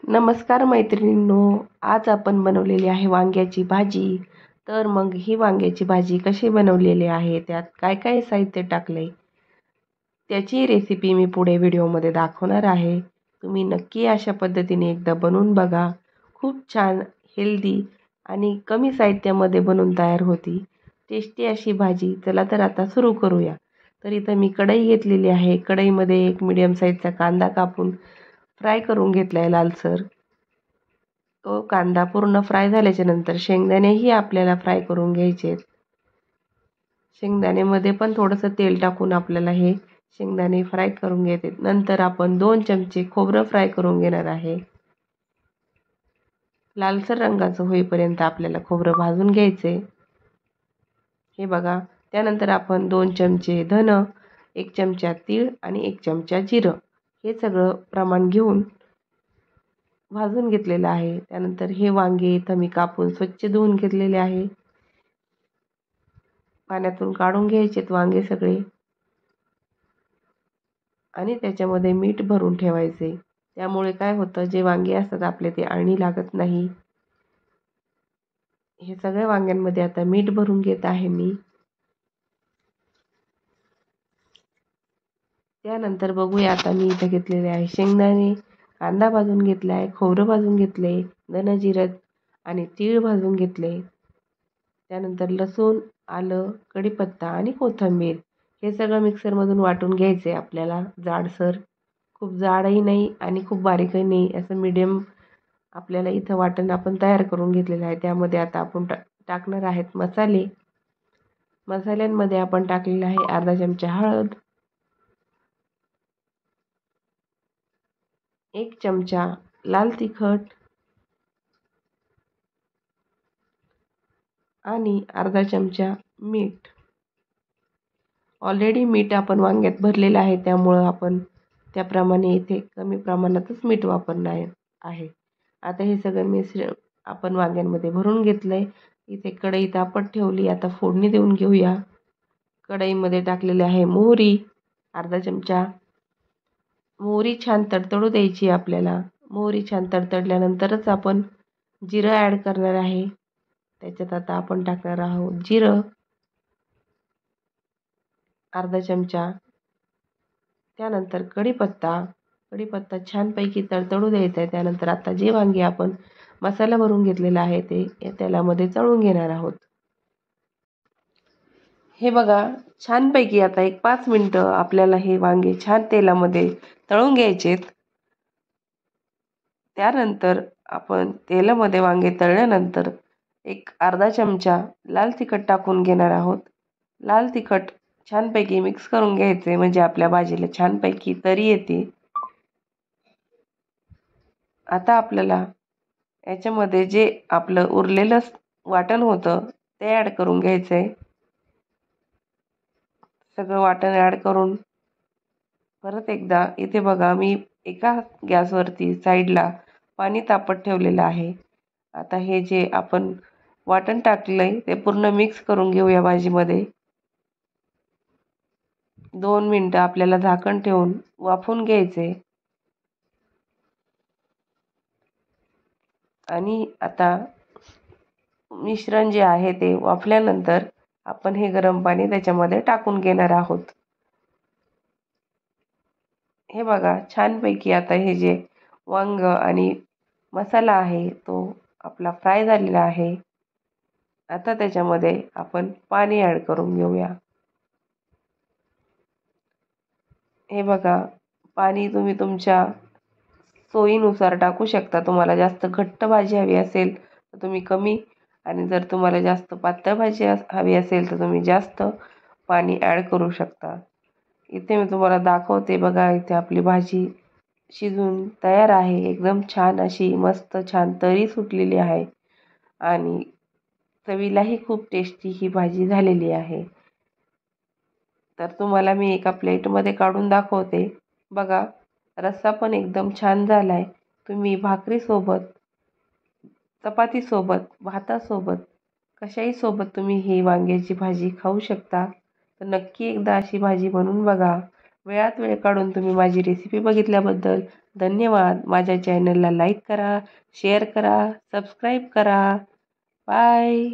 नमस्कार मैत्रिणींनो, आज आपण बनवलेली आहे वांग्याची भाजी. तर मग ही वांग्याची भाजी कशी बनवलेली आहे, त्यात काय काय साहित्य टाकले, त्याची रेसिपी मी पुढे व्हिडिओमध्ये दाखवणार आहे. तुम्ही नक्की अशा पद्धतीने एकदा बनवून बघा. खूप छान, हेल्दी आणि कमी साहित्यामध्ये बनून तयार होती टेस्टी अशी भाजी. चला तर आता सुरू करूया. तर इथं मी कढई घेतलेली आहे. कढईमध्ये एक मीडियम साईजचा कांदा कापून फ्राय करून घेतला आहे लालसर. तो कांदा पूर्ण फ्राय झाल्याच्या नंतर शेंगदाणेही आपल्याला फ्राय करून घ्यायचे. शेंगदाणेमध्ये पण थोडंसं तेल टाकून आपल्याला हे शेंगदाणे फ्राय करून घ्यायचे. नंतर आपण 2 चमचे खोबरं फ्राय करून घेणार आहे. लालसर रंगाचं होईपर्यंत आपल्याला खोबरं भाजून घ्यायचे. हे बघा. त्यानंतर आपण 2 चमचे धन, 1 चमचा तीळ आणि 1 चमचा जिरं हे सगळं प्रमाण घेऊन भाजून घेतलेलं आहे. त्यानंतर हे वांगे इथं मी कापून स्वच्छ धुवून घेतलेले आहे. पाण्यातून काढून घ्यायचेत वांगे सगळे आणि त्याच्यामध्ये मीठ भरून ठेवायचे. त्यामुळे काय होतं, जे वांगे असतात आपले ते अळणी लागत नाही. हे सगळ्या वांग्यांमध्ये आता मीठ भरून घेत आहे मी. त्यानंतर बघूया आता मी इथं घेतलेले आहे शेंगदाणे, कांदा भाजून घेतला आहे, खोबरं भाजून घेतले, धन जिरं आणि तीळ भाजून घेतले. त्यानंतर लसूण, आलं, कढीपत्ता आणि कोथिंबीर हे सगळं मिक्सरमधून वाटून घ्यायचे आपल्याला जाडसर. खूप जाडही नाही आणि खूप बारीकही नाही, असं मीडियम आपल्याला इथं वाटण आपण तयार करून घेतलेलं आहे. त्यामध्ये आता आपण टाकणार आहेत मसाले. मसाल्यांमध्ये आपण टाकलेलं आहे अर्धा चमचा हळद, 1 चमचा लाल तिखट आणि अर्धा चमचा मीठ. ऑलरेडी मीठ आपण वांग्यात भरलेलं आहे, त्यामुळं आपण त्याप्रमाणे इथे कमी प्रमाणातच मीठ वापरणार आहे. आता हे सगळं मिश्रण आपण वांग्यांमध्ये भरून घेतलं आहे. इथे कढई तापत ठेवली. आता फोडणी देऊन घेऊया. कढईमध्ये टाकलेली आहे मोहरी, अर्धा चमचा. मोहरी छान तडतडू द्यायची आपल्याला. मोहरी छान तडतडल्यानंतरच आपण जिरं ॲड करणार आहे. त्याच्यात आता आपण टाकणार आहोत जिरं, अर्धा चमचा. त्यानंतर कढीपत्ता छानपैकी तडतडू द्यायचा आहे. त्यानंतर आता जे वांगे आपण मसाला भरून घेतलेला आहे ते या तेलामध्ये तळून घेणार आहोत. हे बघा, छानपैकी आता एक 5 मिनटं आपल्याला हे वांगे छान तेलामध्ये तळून घ्यायचेत. त्यानंतर आपण तेलामध्ये वांगे तळल्यानंतर एक अर्धा चमचा लाल तिखट टाकून घेणार आहोत. लाल तिखट छानपैकी मिक्स करून घ्यायचे, म्हणजे आपल्या भाजीला छानपैकी तरी येते. आता आपल्याला याच्यामध्ये जे आपलं उरलेलं वाटण होतं ते ॲड करून घ्यायचं आहे. सगळं वाटण ॲड करून परत एकदा इथे बघा, मी एका गॅसवरती साईडला पाणी तापत ठेवलेलं आहे. आता हे जे आपण वाटण टाकलं आहे ते पूर्ण मिक्स करून घेऊया भाजीमध्ये. 2 मिनटं आपल्याला झाकण ठेवून वाफवून घ्यायचे. आणि आता मिश्रण जे आहे ते वाफल्यानंतर आपण हे गरम पाणी त्याच्यामध्ये टाकून घेणार आहोत. हे बघा, छानपैकी आता हे जे वांग आणि मसाला आहे तो आपला फ्राय झालेला आहे. आता त्याच्यामध्ये आपण पाणी ॲड करून घेऊया. हे बघा, पाणी तुम्ही तुमच्या सोयीनुसार टाकू शकता. तुम्हाला जास्त घट्ट भाजी हवी असेल तर तुम्ही कमी, आणि जर तुम्हाला जास्त पातळ भाजी हवी असेल तर तुम्ही जास्त पाणी ॲड करू शकता. इथे मी तुम्हाला दाखवते बघा, इथे आपली भाजी शिजून तयार आहे. एकदम छान अशी मस्त छान तरी सुटलेली आहे आणि चवीलाही खूप टेस्टी ही भाजी झालेली आहे. तर तुम्हाला मी एका प्लेटमध्ये काढून दाखवते. बघा, रस्सा पण एकदम छान झाला आहे. तुम्ही भाकरीसोबत, चपातीसोबत, भातासोबत कशाही सोबत तुम्ही ही वांग्याची भाजी खाऊ शकता. तर नक्की एकदा अशी भाजी बनवून बघा. वेळात वेळ काढून तुम्ही माझी रेसिपी बघितल्याबद्दल धन्यवाद. माझ्या चॅनलला लाईक करा, शेअर करा, सबस्क्राईब करा. बाय.